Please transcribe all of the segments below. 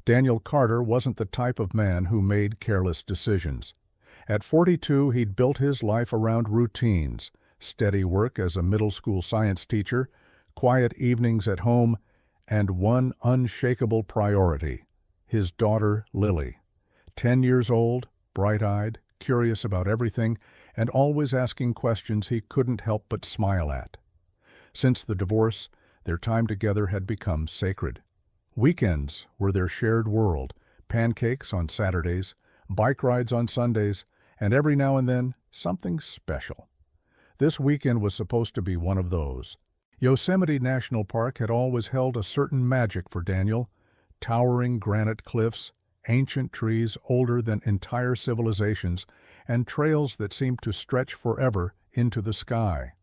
Daniel Carter wasn't the type of man who made careless decisions. At 42, he'd built his life around routines, steady work as a middle school science teacher, quiet evenings at home, and one unshakable priority: his daughter, Lily. 10 years old, bright-eyed, curious about everything, and always asking questions he couldn't help but smile at. Since the divorce, their time together had become sacred. Weekends were their shared world: pancakes on Saturdays, bike rides on Sundays, and every now and then, something special. This weekend was supposed to be one of those. Yosemite National Park had always held a certain magic for Daniel: towering granite cliffs, ancient trees older than entire civilizations, and trails that seemed to stretch forever into the sky.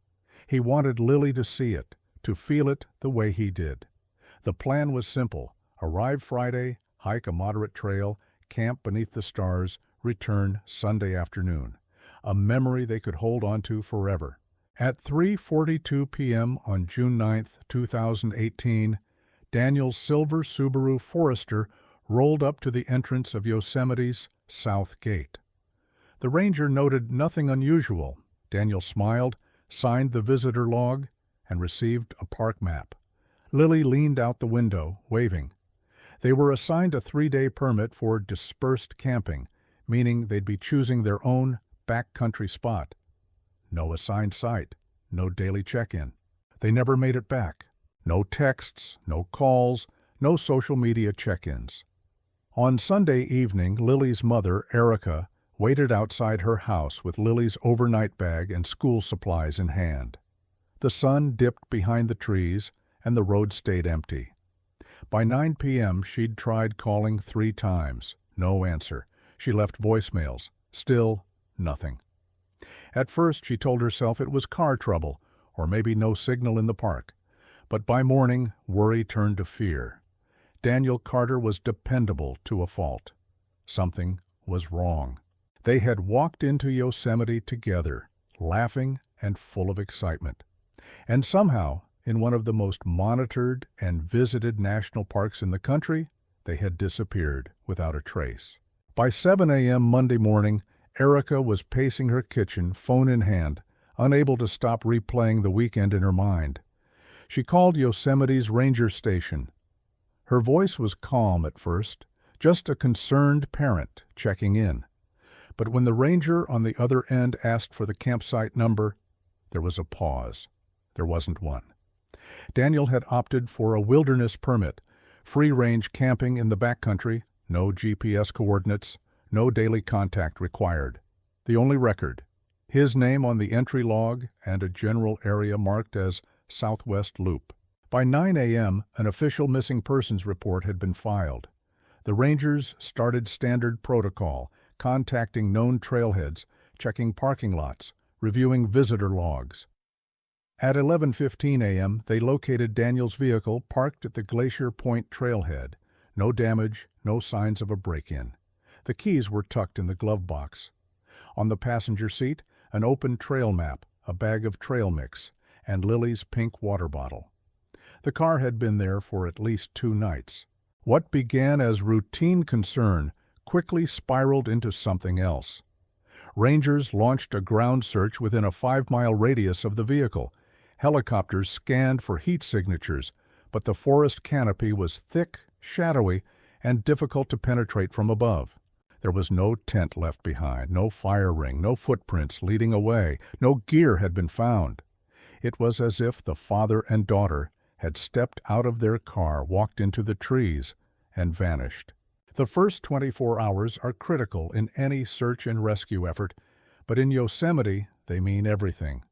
He wanted Lily to see it, to feel it the way he did. The plan was simple: arrive Friday, hike a moderate trail, camp beneath the stars, return Sunday afternoon. A memory they could hold on to forever. At 3:42 p.m. on June 9, 2018, Daniel's silver Subaru Forester rolled up to the entrance of Yosemite's South Gate. The ranger noted nothing unusual. Daniel smiled, signed the visitor log, and received a park map. Lily leaned out the window, waving. They were assigned a 3-day permit for dispersed camping, meaning they'd be choosing their own backcountry spot. No assigned site, no daily check-in. They never made it back. No texts, no calls, no social media check-ins. On Sunday evening, Lily's mother, Erica, waited outside her house with Lily's overnight bag and school supplies in hand. The sun dipped behind the trees, and the road stayed empty. By 9 p.m., she'd tried calling 3 times. No answer. She left voicemails. Still nothing. At first, she told herself it was car trouble, or maybe no signal in the park. But by morning, worry turned to fear. Daniel Carter was dependable to a fault. Something was wrong. They had walked into Yosemite together, laughing and full of excitement. And somehow, in one of the most monitored and visited national parks in the country, they had disappeared without a trace. By 7 a.m. Monday morning, Erica was pacing her kitchen, phone in hand, unable to stop replaying the weekend in her mind. She called Yosemite's ranger station. Her voice was calm at first, just a concerned parent checking in. But when the ranger on the other end asked for the campsite number, there was a pause. There wasn't one. Daniel had opted for a wilderness permit, free-range camping in the backcountry, no GPS coordinates, no daily contact required. The only record: his name on the entry log and a general area marked as Southwest Loop. By 9 a.m., an official missing persons report had been filed. The rangers started standard protocol, contacting known trailheads, checking parking lots, reviewing visitor logs. At 11:15 a.m., they located Daniel's vehicle parked at the Glacier Point trailhead. No damage, no signs of a break-in. The keys were tucked in the glove box. On the passenger seat, an open trail map, a bag of trail mix, and Lily's pink water bottle. The car had been there for at least 2 nights. What began as routine concern quickly spiraled into something else. Rangers launched a ground search within a 5-mile radius of the vehicle. Helicopters scanned for heat signatures, but the forest canopy was thick, shadowy, and difficult to penetrate from above. There was no tent left behind, no fire ring, no footprints leading away, no gear had been found. It was as if the father and daughter had stepped out of their car, walked into the trees, and vanished. The first 24 hours are critical in any search and rescue effort, but in Yosemite, they mean everything.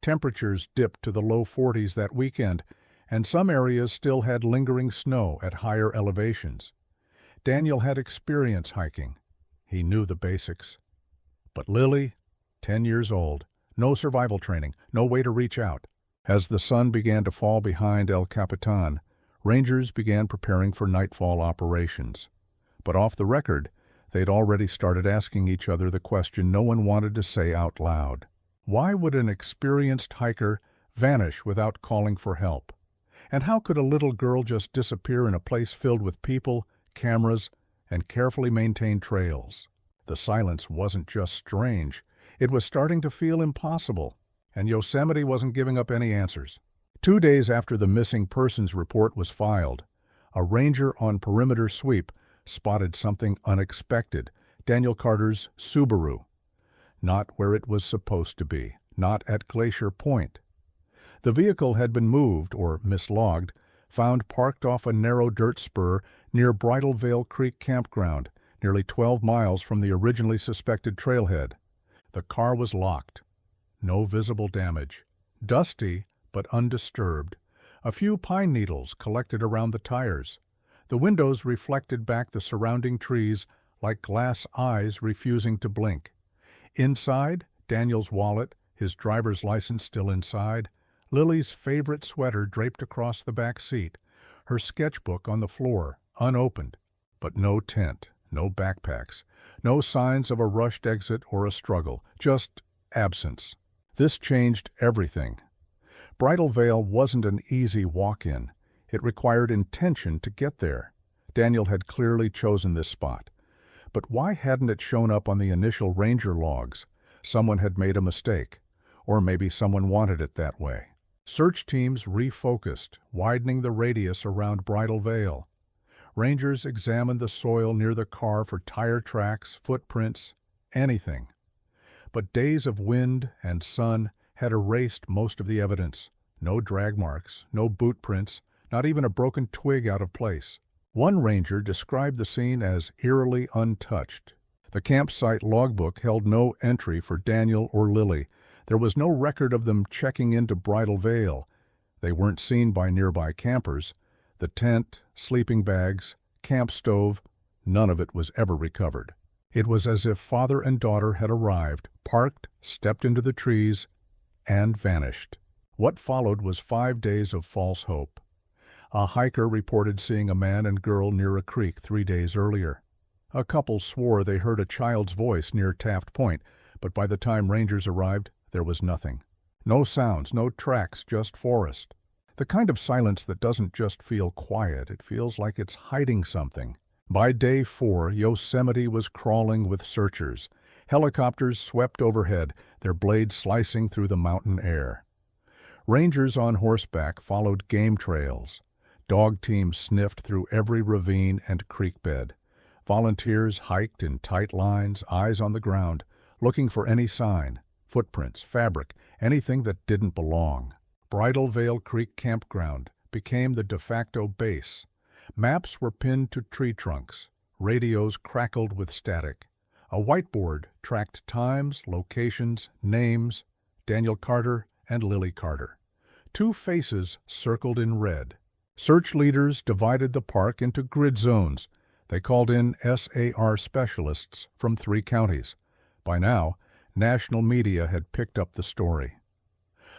Temperatures dipped to the low 40s that weekend, and some areas still had lingering snow at higher elevations. Daniel had experience hiking. He knew the basics. But Lily, 10 years old, no survival training, no way to reach out. As the sun began to fall behind El Capitan, rangers began preparing for nightfall operations. But off the record, they'd already started asking each other the question no one wanted to say out loud. Why would an experienced hiker vanish without calling for help? And how could a little girl just disappear in a place filled with people, cameras, and carefully maintained trails. The silence wasn't just strange, it was starting to feel impossible, and Yosemite wasn't giving up any answers. 2 days after the missing persons report was filed, a ranger on perimeter sweep spotted something unexpected: Daniel Carter's Subaru. Not where it was supposed to be, not at Glacier Point. The vehicle had been moved or mislogged, found parked off a narrow dirt spur near Bridal Veil Creek Campground, nearly 12 miles from the originally suspected trailhead. The car was locked. No visible damage. Dusty, but undisturbed. A few pine needles collected around the tires. The windows reflected back the surrounding trees like glass eyes refusing to blink. Inside, Daniel's wallet, his driver's license still inside, Lily's favorite sweater draped across the back seat, her sketchbook on the floor, unopened. But no tent, no backpacks, no signs of a rushed exit or a struggle, just absence. This changed everything. Bridal Veil wasn't an easy walk-in. It required intention to get there. Daniel had clearly chosen this spot. But why hadn't it shown up on the initial ranger logs? Someone had made a mistake. Or maybe someone wanted it that way. Search teams refocused, widening the radius around Bridal Veil. Rangers examined the soil near the car for tire tracks, footprints, anything. But days of wind and sun had erased most of the evidence. No drag marks, no boot prints, not even a broken twig out of place. One ranger described the scene as eerily untouched. The campsite logbook held no entry for Daniel or Lily. There was no record of them checking into Bridal Veil. They weren't seen by nearby campers. The tent, sleeping bags, camp stove, none of it was ever recovered. It was as if father and daughter had arrived, parked, stepped into the trees, and vanished. What followed was 5 days of false hope. A hiker reported seeing a man and girl near a creek 3 days earlier. A couple swore they heard a child's voice near Taft Point, but by the time rangers arrived, there was nothing. No sounds, no tracks, just forest. The kind of silence that doesn't just feel quiet, it feels like it's hiding something. By day 4, Yosemite was crawling with searchers. Helicopters swept overhead, their blades slicing through the mountain air. Rangers on horseback followed game trails. Dog teams sniffed through every ravine and creek bed. Volunteers hiked in tight lines, eyes on the ground, looking for any sign. Footprints, fabric, anything that didn't belong. Bridal Veil Creek Campground became the de facto base. Maps were pinned to tree trunks. Radios crackled with static. A whiteboard tracked times, locations, names: Daniel Carter and Lily Carter. 2 faces circled in red. Search leaders divided the park into grid zones. They called in SAR specialists from 3 counties. By now, national media had picked up the story.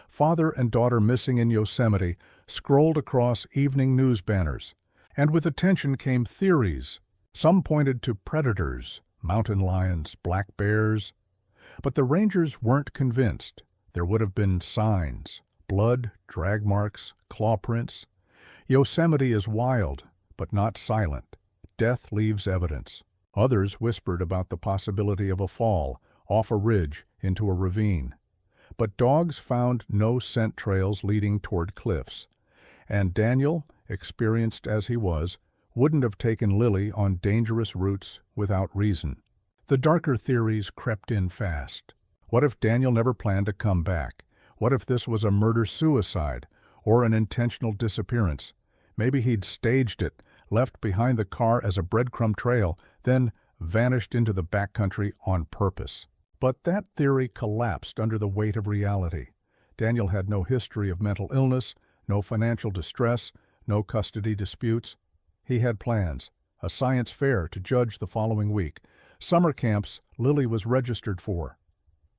Father and daughter missing in Yosemite scrolled across evening news banners, and with attention came theories. Some pointed to predators, mountain lions, black bears. But the rangers weren't convinced. There would have been signs: blood, drag marks, claw prints. Yosemite is wild, but not silent. Death leaves evidence. Others whispered about the possibility of a fall, off a ridge, into a ravine. But dogs found no scent trails leading toward cliffs. And Daniel, experienced as he was, wouldn't have taken Lily on dangerous routes without reason. The darker theories crept in fast. What if Daniel never planned to come back? What if this was a murder-suicide, or an intentional disappearance? Maybe he'd staged it, left behind the car as a breadcrumb trail, then vanished into the backcountry on purpose. But that theory collapsed under the weight of reality. Daniel had no history of mental illness, no financial distress, no custody disputes. He had plans: a science fair to judge the following week, summer camps Lily was registered for.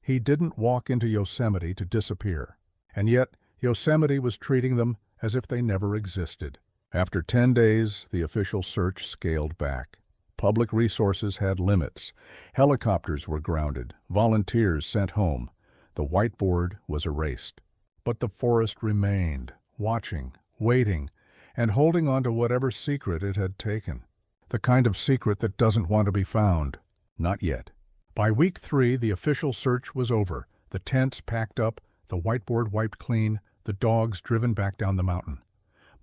He didn't walk into Yosemite to disappear. And yet, Yosemite was treating them as if they never existed. After 10 days, the official search scaled back. Public resources had limits. Helicopters were grounded, volunteers sent home. The whiteboard was erased. But the forest remained, watching, waiting, and holding on to whatever secret it had taken. The kind of secret that doesn't want to be found. Not yet. By week 3, the official search was over. The tents packed up, the whiteboard wiped clean, the dogs driven back down the mountain.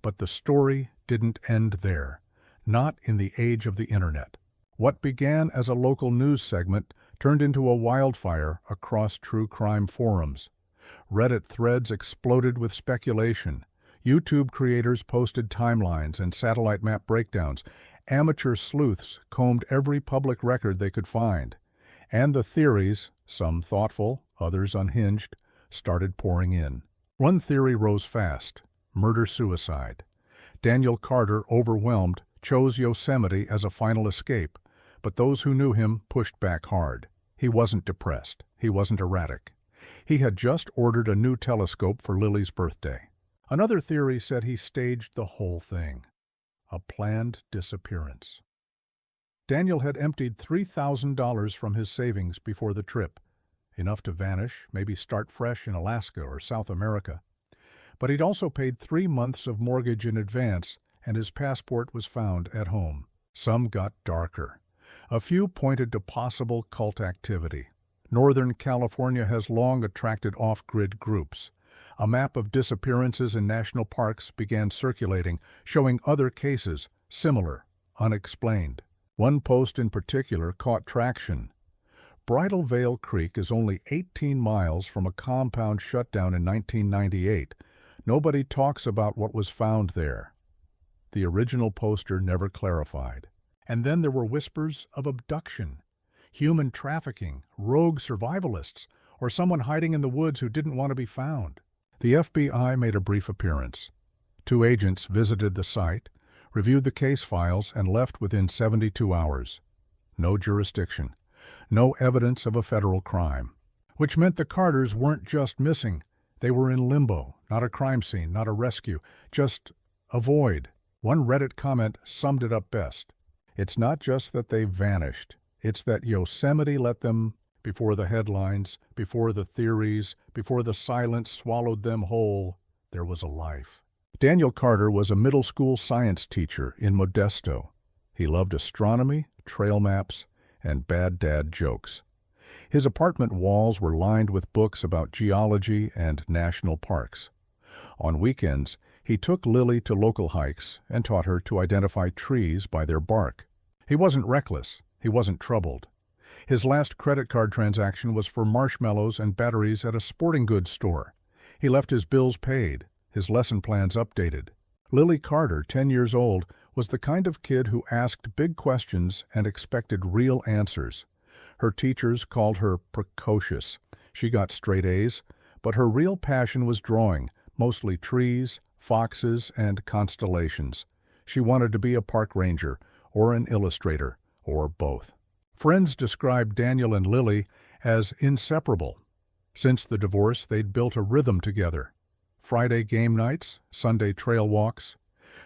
But the story didn't end there. Not in the age of the internet. What began as a local news segment turned into a wildfire across true crime forums. Reddit threads exploded with speculation. YouTube creators posted timelines and satellite map breakdowns. Amateur sleuths combed every public record they could find. And the theories, some thoughtful, others unhinged, started pouring in. One theory rose fast: murder-suicide. Daniel Carter, overwhelmed, chose Yosemite as a final escape, but those who knew him pushed back hard. He wasn't depressed. He wasn't erratic. He had just ordered a new telescope for Lily's birthday. Another theory said he staged the whole thing. A planned disappearance. Daniel had emptied $3,000 from his savings before the trip, enough to vanish, maybe start fresh in Alaska or South America. But he'd also paid 3 months of mortgage in advance, and his passport was found at home. Some got darker. A few pointed to possible cult activity. Northern California has long attracted off-grid groups. A map of disappearances in national parks began circulating, showing other cases, similar, unexplained. One post in particular caught traction. Bridal Veil Creek is only 18 miles from a compound shut down in 1998. Nobody talks about what was found there. The original poster never clarified. And then there were whispers of abduction, human trafficking, rogue survivalists, or someone hiding in the woods who didn't want to be found. The FBI made a brief appearance. 2 agents visited the site, reviewed the case files, and left within 72 hours. No jurisdiction. No evidence of a federal crime. Which meant the Carters weren't just missing. They were in limbo, not a crime scene, not a rescue, just a void. One Reddit comment summed it up best. It's not just that they vanished. It's that Yosemite let them, before the headlines, before the theories, before the silence swallowed them whole, there was a life. Daniel Carter was a middle school science teacher in Modesto. He loved astronomy, trail maps, and bad dad jokes. His apartment walls were lined with books about geology and national parks. On weekends, he took Lily to local hikes and taught her to identify trees by their bark. He wasn't reckless. He wasn't troubled. His last credit card transaction was for marshmallows and batteries at a sporting goods store. He left his bills paid, his lesson plans updated. Lily Carter, 10 years old, was the kind of kid who asked big questions and expected real answers. Her teachers called her precocious. She got straight A's, but her real passion was drawing, mostly trees, foxes, and constellations. She wanted to be a park ranger, or an illustrator, or both. Friends described Daniel and Lily as inseparable. Since the divorce, they'd built a rhythm together. Friday game nights, Sunday trail walks.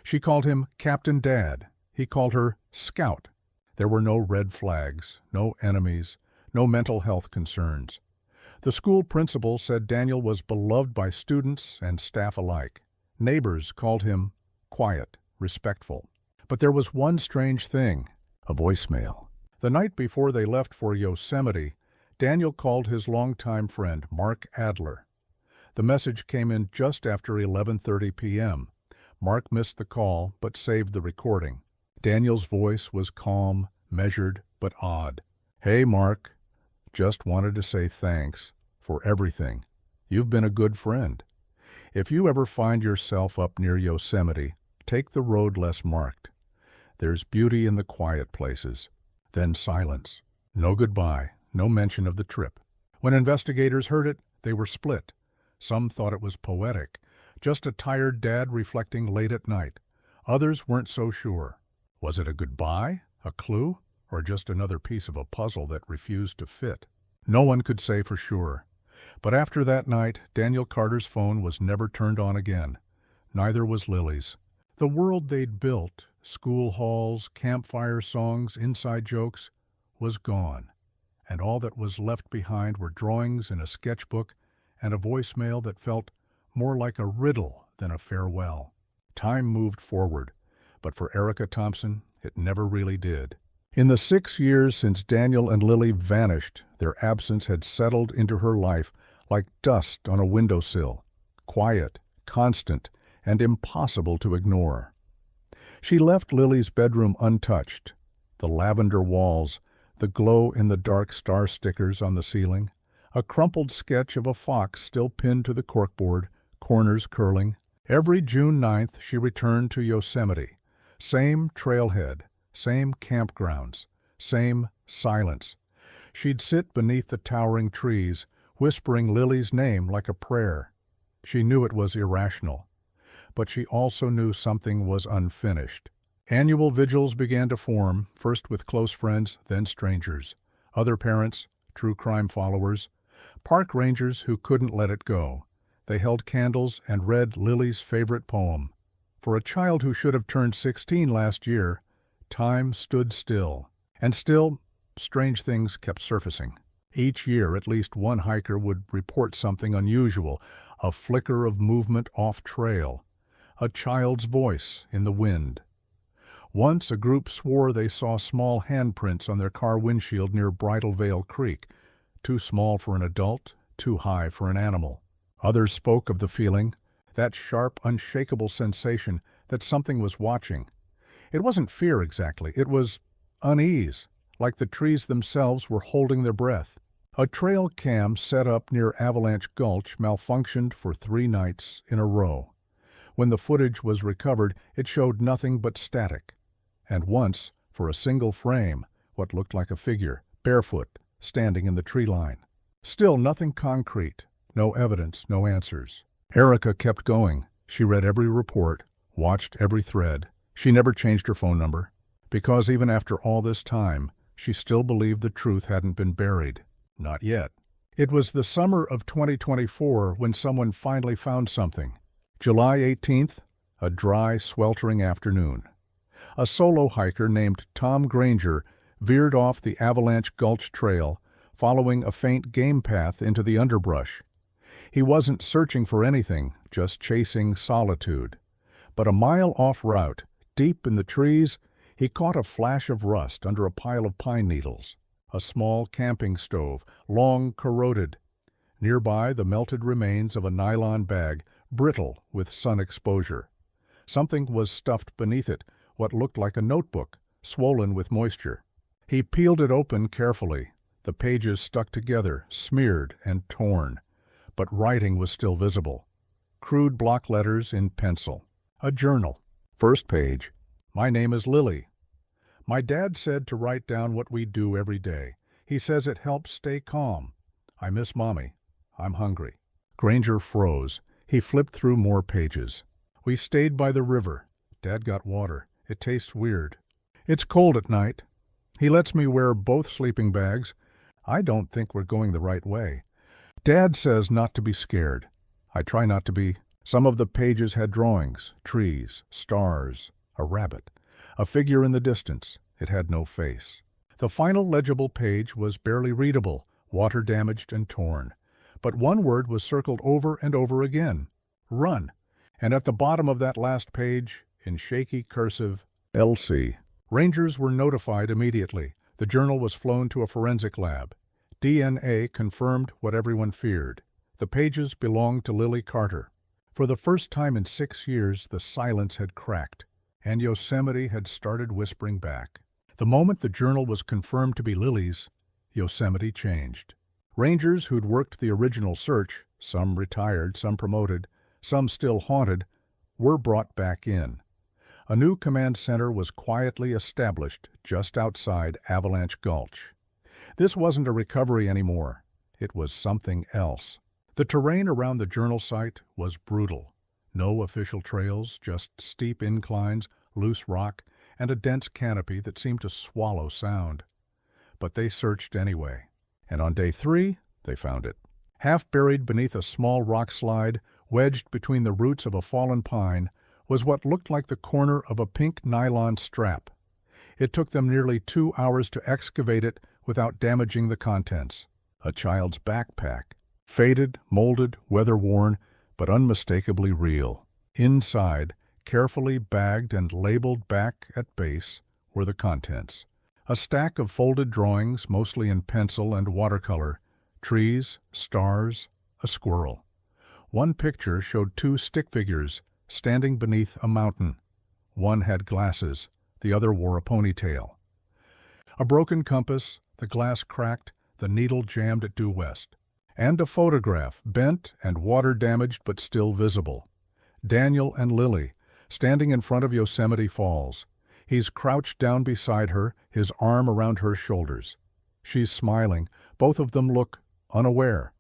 She called him Captain Dad. He called her Scout. There were no red flags, no enemies, no mental health concerns. The school principal said Daniel was beloved by students and staff alike. Neighbors called him quiet, respectful. But there was one strange thing: a voicemail. The night before they left for Yosemite, Daniel called his longtime friend, Mark Adler. The message came in just after 11:30 p.m. Mark missed the call, but saved the recording. Daniel's voice was calm, measured, but odd. "Hey, Mark. Just wanted to say thanks for everything. You've been a good friend. If you ever find yourself up near Yosemite, take the road less marked. There's beauty in the quiet places." Then silence. No goodbye, no mention of the trip. When investigators heard it, they were split. Some thought it was poetic, just a tired dad reflecting late at night. Others weren't so sure. Was it a goodbye, a clue, or just another piece of a puzzle that refused to fit? No one could say for sure. But after that night, Daniel Carter's phone was never turned on again. Neither was Lily's. The world they'd built, school halls, campfire songs, inside jokes, was gone. And all that was left behind were drawings in a sketchbook and a voicemail that felt more like a riddle than a farewell. Time moved forward, but for Erica Thompson, It never really did. In the 6 years since Daniel and Lily vanished, their absence had settled into her life like dust on a windowsill, quiet, constant, and impossible to ignore. She left Lily's bedroom untouched. The lavender walls, the glow-in-the-dark star stickers on the ceiling, a crumpled sketch of a fox still pinned to the corkboard, corners curling. Every June 9th she returned to Yosemite. Same trailhead, same campgrounds, same silence. She'd sit beneath the towering trees, whispering Lily's name like a prayer. She knew it was irrational, but she also knew something was unfinished. Annual vigils began to form, first with close friends, then strangers. Other parents, true crime followers, park rangers who couldn't let it go. They held candles and read Lily's favorite poem. For a child who should have turned 16 last year, time stood still. And still, strange things kept surfacing. Each year, at least one hiker would report something unusual, a flicker of movement off trail, a child's voice in the wind. Once a group swore they saw small handprints on their car windshield near Bridal Veil Creek, too small for an adult, too high for an animal. Others spoke of the feeling, that sharp, unshakable sensation that something was watching. It wasn't fear exactly, it was unease, like the trees themselves were holding their breath. A trail cam set up near Avalanche Gulch malfunctioned for 3 nights in a row. When the footage was recovered, it showed nothing but static. And once, for a single frame, what looked like a figure, barefoot, standing in the tree line. Still nothing concrete, no evidence, no answers. Erica kept going. She read every report, watched every thread. She never changed her phone number, because even after all this time, she still believed the truth hadn't been buried. Not yet. It was the summer of 2024 when someone finally found something. July 18th, a dry, sweltering afternoon. A solo hiker named Tom Granger veered off the Avalanche Gulch Trail, following a faint game path into the underbrush. He wasn't searching for anything, just chasing solitude. But a mile off route, deep in the trees, he caught a flash of rust under a pile of pine needles. A small camping stove, long corroded. Nearby, the melted remains of a nylon bag, brittle with sun exposure. Something was stuffed beneath it, what looked like a notebook, swollen with moisture. He peeled it open carefully. The pages stuck together, smeared and torn. But writing was still visible. Crude block letters in pencil. A journal. First page. My name is Lily. My dad said to write down what we do every day. He says it helps stay calm. I miss Mommy. I'm hungry. Granger froze. He flipped through more pages. We stayed by the river. Dad got water. It tastes weird. It's cold at night. He lets me wear both sleeping bags. I don't think we're going the right way. Dad says not to be scared. I try not to be. Some of the pages had drawings, trees, stars, a rabbit, a figure in the distance. It had no face. The final legible page was barely readable, water-damaged and torn. But one word was circled over and over again. Run. And at the bottom of that last page, in shaky cursive, Elsie. Rangers were notified immediately. The journal was flown to a forensic lab. DNA confirmed what everyone feared. The pages belonged to Lily Carter. For the first time in 6 years, the silence had cracked, and Yosemite had started whispering back. The moment the journal was confirmed to be Lily's, Yosemite changed. Rangers who'd worked the original search, some retired, some promoted, some still haunted, were brought back in. A new command center was quietly established just outside Avalanche Gulch. This wasn't a recovery anymore. It was something else. The terrain around the journal site was brutal. No official trails, just steep inclines, loose rock, and a dense canopy that seemed to swallow sound. But they searched anyway. And on day 3, they found it. Half buried beneath a small rock slide, wedged between the roots of a fallen pine, was what looked like the corner of a pink nylon strap. It took them nearly 2 hours to excavate it without damaging the contents. A child's backpack. Faded, molded, weather-worn, but unmistakably real. Inside, carefully bagged and labeled back at base, were the contents. A stack of folded drawings, mostly in pencil and watercolor, trees, stars, a squirrel. One picture showed two stick figures standing beneath a mountain. One had glasses, the other wore a ponytail. A broken compass, the glass cracked, the needle jammed at due west. And a photograph, bent and water-damaged but still visible. Daniel and Lily, standing in front of Yosemite Falls. He's crouched down beside her, his arm around her shoulders. She's smiling. Both of them look unaware.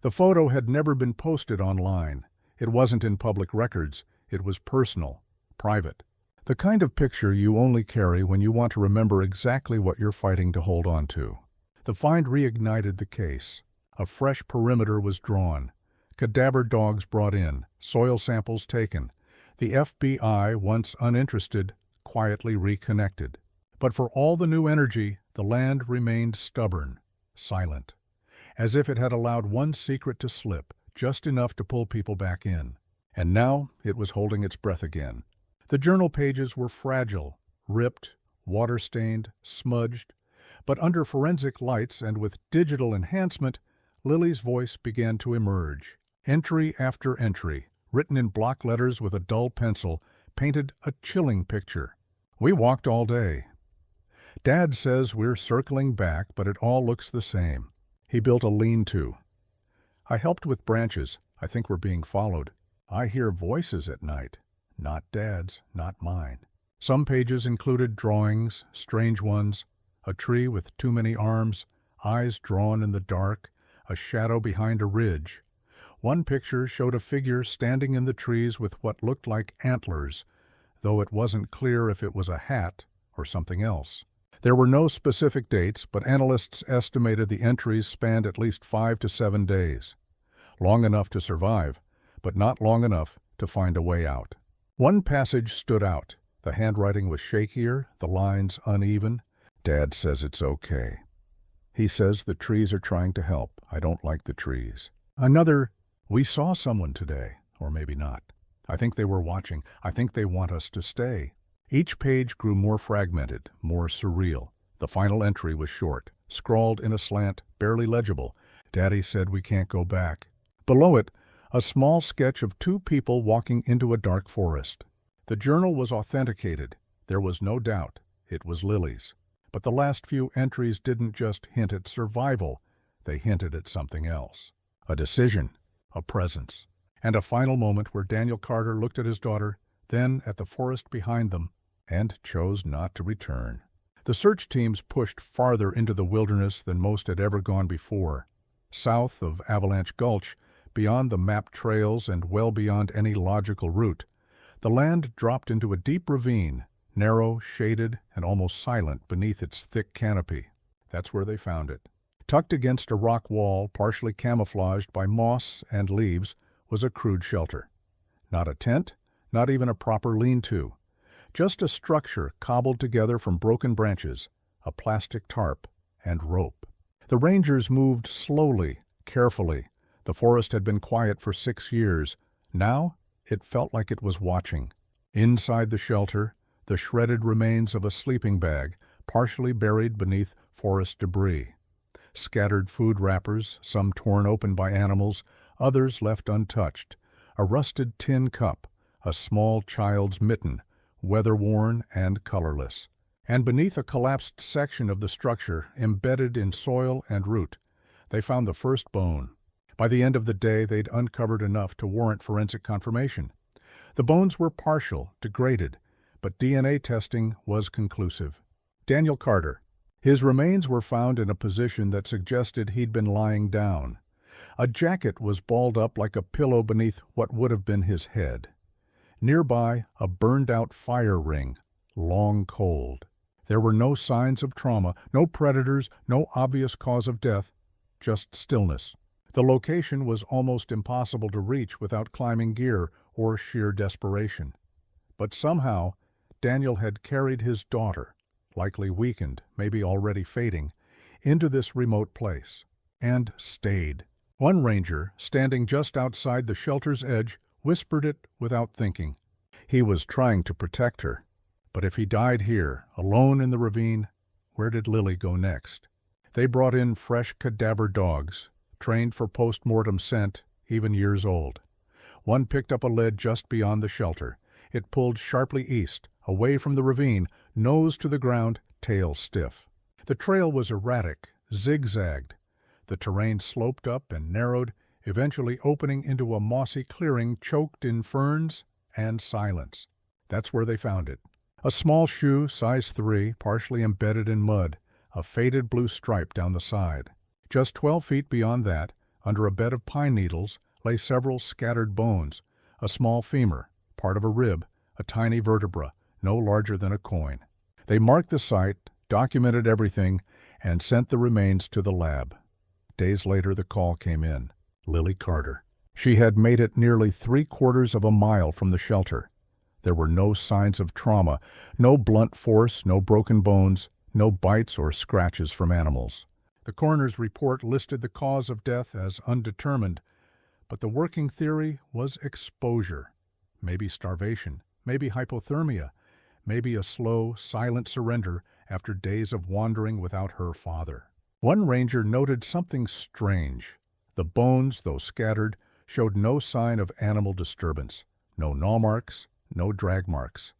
The photo had never been posted online. It wasn't in public records. It was personal, private. The kind of picture you only carry when you want to remember exactly what you're fighting to hold on to. The find reignited the case. A fresh perimeter was drawn. Cadaver dogs brought in, soil samples taken. The FBI, once uninterested, quietly reconnected. But for all the new energy, the land remained stubborn, silent, as if it had allowed one secret to slip, just enough to pull people back in. And now it was holding its breath again. The journal pages were fragile, ripped, water-stained, smudged, but under forensic lights and with digital enhancement, Lily's voice began to emerge. Entry after entry, written in block letters with a dull pencil, painted a chilling picture. We walked all day. Dad says we're circling back, but it all looks the same. He built a lean-to. I helped with branches. I think we're being followed. I hear voices at night. Not Dad's, not mine. Some pages included drawings, strange ones, a tree with too many arms, eyes drawn in the dark, a shadow behind a ridge. One picture showed a figure standing in the trees with what looked like antlers, though it wasn't clear if it was a hat or something else. There were no specific dates, but analysts estimated the entries spanned at least 5 to 7 days. Long enough to survive, but not long enough to find a way out. One passage stood out. The handwriting was shakier, the lines uneven. Dad says it's okay. He says the trees are trying to help. I don't like the trees. Another, we saw someone today, or maybe not. I think they were watching. I think they want us to stay. Each page grew more fragmented, more surreal. The final entry was short, scrawled in a slant, barely legible. Daddy said we can't go back. Below it, a small sketch of two people walking into a dark forest. The journal was authenticated. There was no doubt it was Lily's. But the last few entries didn't just hint at survival. They hinted at something else. A decision, a presence, and a final moment where Daniel Carter looked at his daughter, then at the forest behind them, and chose not to return. The search teams pushed farther into the wilderness than most had ever gone before. South of Avalanche Gulch, beyond the mapped trails and well beyond any logical route, the land dropped into a deep ravine, narrow, shaded, and almost silent beneath its thick canopy. That's where they found it. Tucked against a rock wall, partially camouflaged by moss and leaves, was a crude shelter. Not a tent, not even a proper lean-to. Just a structure cobbled together from broken branches, a plastic tarp, and rope. The rangers moved slowly, carefully. The forest had been quiet for 6 years. Now it felt like it was watching. Inside the shelter, the shredded remains of a sleeping bag, partially buried beneath forest debris. Scattered food wrappers, some torn open by animals, others left untouched. A rusted tin cup, a small child's mitten, weather-worn and colorless. And beneath a collapsed section of the structure, embedded in soil and root, they found the first bone. By the end of the day, they'd uncovered enough to warrant forensic confirmation. The bones were partial, degraded, but DNA testing was conclusive. Daniel Carter. His remains were found in a position that suggested he'd been lying down. A jacket was balled up like a pillow beneath what would have been his head. Nearby, a burned-out fire ring, long cold. There were no signs of trauma, no predators, no obvious cause of death, just stillness. The location was almost impossible to reach without climbing gear or sheer desperation. But somehow, Daniel had carried his daughter, likely weakened, maybe already fading, into this remote place, and stayed. One ranger, standing just outside the shelter's edge, whispered it without thinking. He was trying to protect her, But if he died here, alone in the ravine, where did Lily go next? They brought in fresh cadaver dogs, trained for post-mortem scent, even years old. One picked up a lead just beyond the shelter. It pulled sharply east, away from the ravine, nose to the ground, tail stiff. The trail was erratic, zigzagged. The terrain sloped up and narrowed, eventually opening into a mossy clearing choked in ferns and silence. That's where they found it. A small shoe, size 3, partially embedded in mud, a faded blue stripe down the side. Just 12 feet beyond that, under a bed of pine needles, lay several scattered bones, a small femur, part of a rib, a tiny vertebra, no larger than a coin. They marked the site, documented everything, and sent the remains to the lab. Days later, the call came in. Lily Carter. She had made it nearly 3/4 of a mile from the shelter. There were no signs of trauma, no blunt force, no broken bones, no bites or scratches from animals. The coroner's report listed the cause of death as undetermined, but the working theory was exposure. Maybe starvation, maybe hypothermia, maybe a slow, silent surrender after days of wandering without her father. One ranger noted something strange. The bones, though scattered, showed no sign of animal disturbance, no gnaw marks, no drag marks.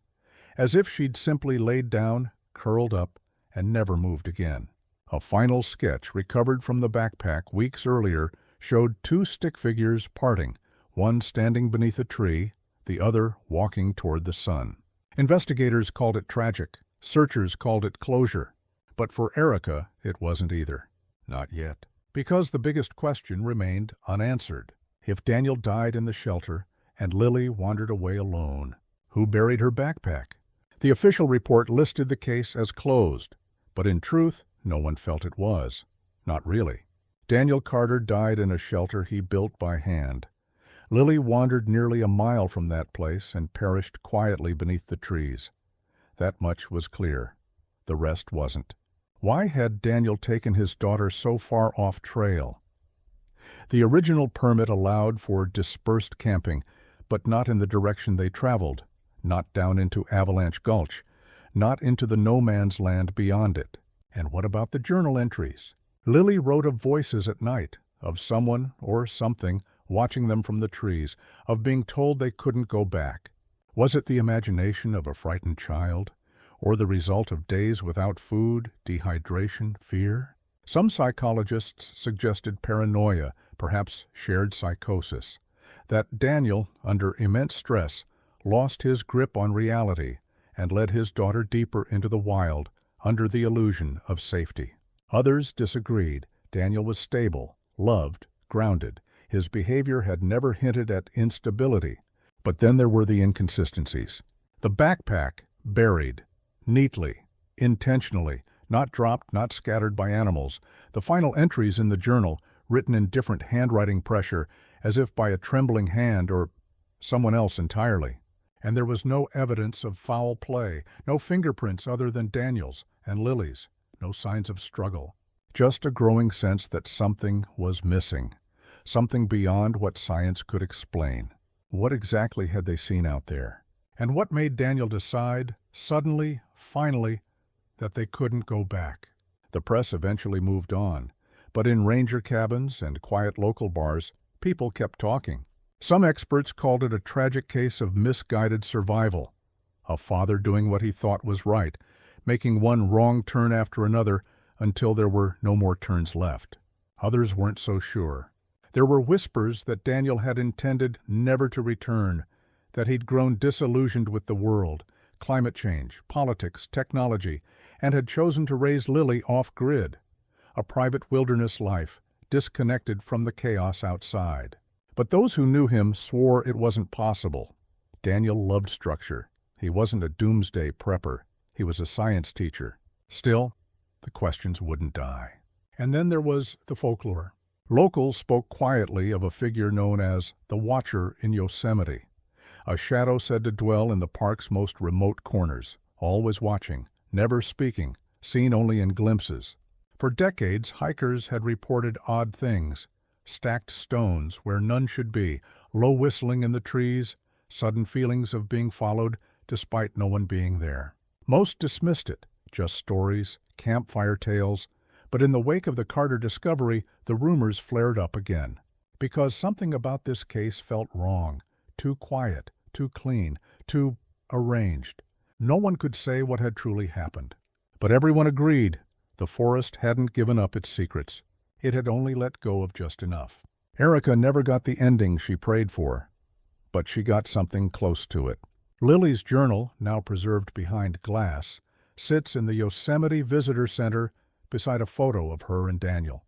As if she'd simply laid down, curled up, and never moved again. A final sketch recovered from the backpack weeks earlier showed 2 stick figures parting, one standing beneath a tree, the other walking toward the sun. Investigators called it tragic. Searchers called it closure. But for Erica, it wasn't either. Not yet. Because the biggest question remained unanswered. If Daniel died in the shelter and Lily wandered away alone, who buried her backpack? The official report listed the case as closed, but in truth, no one felt it was. Not really. Daniel Carter died in a shelter he built by hand. Lily wandered nearly a mile from that place and perished quietly beneath the trees. That much was clear. The rest wasn't. Why had Daniel taken his daughter so far off trail? The original permit allowed for dispersed camping, but not in the direction they traveled, not down into Avalanche Gulch, not into the no-man's land beyond it. And what about the journal entries? Lily wrote of voices at night, of someone or something watching them from the trees, of being told they couldn't go back. Was it the imagination of a frightened child, or the result of days without food, dehydration, fear? Some psychologists suggested paranoia, perhaps shared psychosis, that Daniel, under immense stress, lost his grip on reality and led his daughter deeper into the wild under the illusion of safety. Others disagreed. Daniel was stable, loved, grounded. His behavior had never hinted at instability. But then there were the inconsistencies. The backpack, buried, neatly, intentionally, not dropped, not scattered by animals. The final entries in the journal, written in different handwriting pressure, as if by a trembling hand or someone else entirely. And there was no evidence of foul play, no fingerprints other than Daniel's and Lily's, no signs of struggle. Just a growing sense that something was missing, something beyond what science could explain. What exactly had they seen out there? And what made Daniel decide, suddenly, finally, that they couldn't go back? The press eventually moved on, but in ranger cabins and quiet local bars, people kept talking. Some experts called it a tragic case of misguided survival, a father doing what he thought was right, making one wrong turn after another until there were no more turns left. Others weren't so sure. There were whispers that Daniel had intended never to return, that he'd grown disillusioned with the world, climate change, politics, technology, and had chosen to raise Lily off-grid, a private wilderness life, disconnected from the chaos outside. But those who knew him swore it wasn't possible. Daniel loved structure. He wasn't a doomsday prepper. He was a science teacher. Still, the questions wouldn't die. And then there was the folklore. Locals spoke quietly of a figure known as the Watcher in Yosemite, a shadow said to dwell in the park's most remote corners, always watching, never speaking, seen only in glimpses. For decades, hikers had reported odd things: stacked stones where none should be, low whistling in the trees, sudden feelings of being followed despite no one being there. Most dismissed it, just stories, campfire tales, but in the wake of the Carter discovery, the rumors flared up again. Because something about this case felt wrong, too quiet, too clean, too arranged. No one could say what had truly happened. But everyone agreed the forest hadn't given up its secrets. It had only let go of just enough. Erica never got the ending she prayed for, but she got something close to it. Lily's journal, now preserved behind glass, sits in the Yosemite Visitor Center beside a photo of her and Daniel.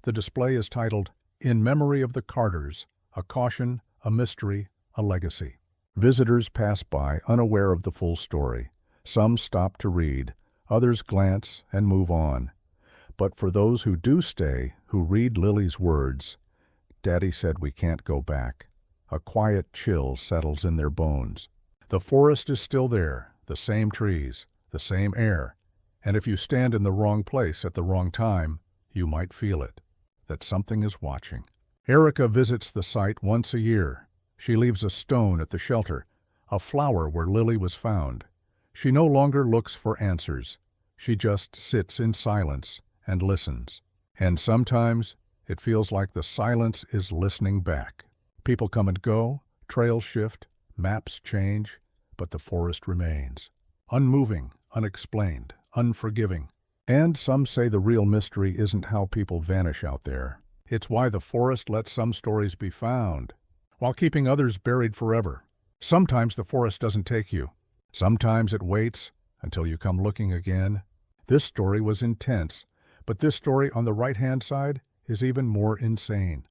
The display is titled, "In Memory of the Carters, a Caution, a Mystery, a Legacy." Visitors pass by, unaware of the full story. Some stop to read, others glance and move on. But for those who do stay, who read Lily's words, "Daddy said we can't go back," a quiet chill settles in their bones. The forest is still there, the same trees, the same air, and if you stand in the wrong place at the wrong time, you might feel it, that something is watching. Erica visits the site once a year. She leaves a stone at the shelter, a flower where Lily was found. She no longer looks for answers. She just sits in silence and listens. And sometimes it feels like the silence is listening back. People come and go, trails shift, maps change, but the forest remains. Unmoving, unexplained, unforgiving. And some say the real mystery isn't how people vanish out there. It's why the forest lets some stories be found, while keeping others buried forever. Sometimes the forest doesn't take you. Sometimes it waits until you come looking again. This story was intense, but this story on the right-hand side is even more insane.